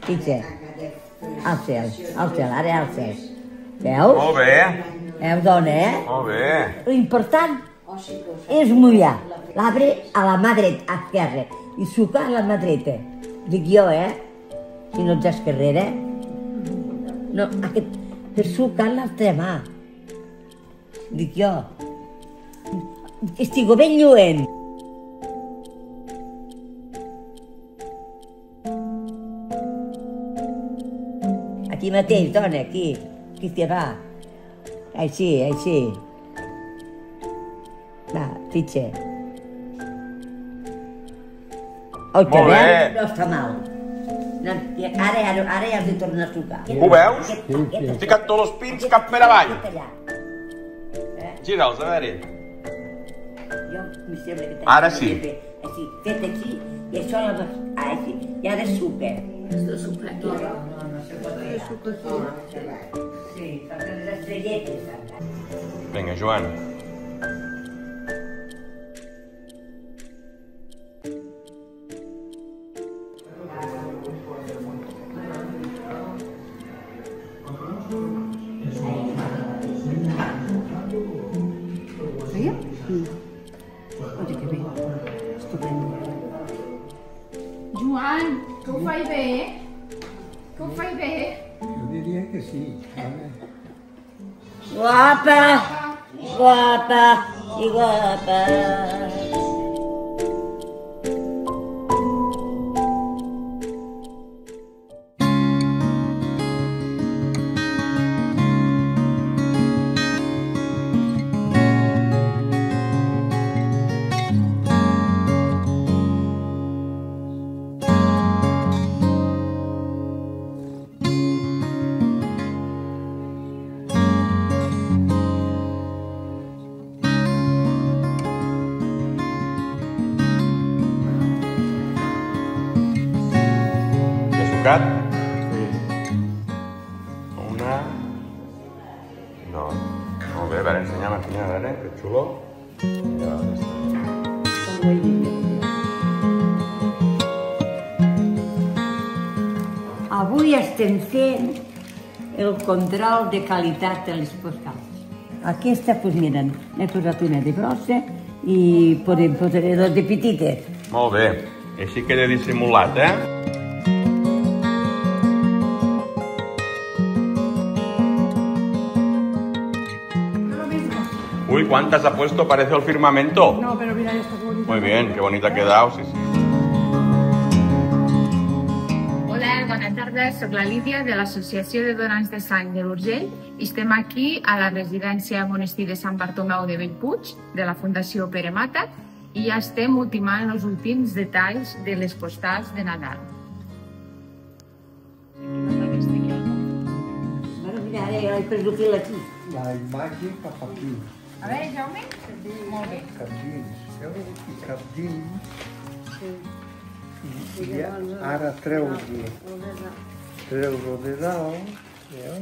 Fitxa. Al cel, ara al cel. Veus? Molt bé. Veus, dona, Molt bé. L'important és mullar l'arbre a la mà dreta, a esquerra, i sucar a la mà dreta. Dic jo, si no ets esquerrera. No, per sucar l'altra mà. Dic jo. Estigo ben lluent. Aquí mateix, dona, aquí. Aquí te va. Així, així. Va, fitxa. Molt bé. No està mal. Ara ja has de tornar a sucar. Ho veus? He ficat tots els pins cap per avall. Gira'ls, a veure. Ara sí. Així, fet així, i això així. I ara suca. Esto suca aquí. Sí, són les estrelletes. Vinga, Joan. Veia? Oye, que bé. Estupendo. Joan, que ho faig bé? Que ho faig bé? Jo diria que sí. Guapa! Guapa i guapa. Sucat? Una... Dos. Molt bé, a veure, ensenya'm, a veure, que xulo. Avui estem fent el control de qualitat de les postals. Aquesta, doncs mira, n'he posat una de grossa i posaré dos de petites. Molt bé. Així queda dissimulat, Uy, ¿cuántas ha puesto? Parece el firmamento. No, pero mira esto, qué bonito. Muy bien, qué bonita ha quedado, sí, sí. Hola, bona tarda. Soc la Lídia de l'Associació de Donants de Sang de l'Urgell i estem aquí a la residència Monestir de Sant Bartomeu de Bellpuig de la Fundació Pere Mata i ja estem ultimant els últims detalls de les postals de Nadal. Bueno, mira, ara he pres el fil aquí. La imatge cap aquí. A veure, Jaume? Molt bé. Cap dins. Veus aquí cap dins. I ara treu-lo de dalt. Veus?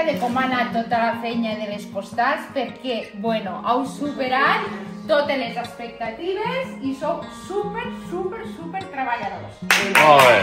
De com ha anat tota la feina de les postals perquè, bueno, heu superat totes les expectatives i sou super treballadors. Molt bé.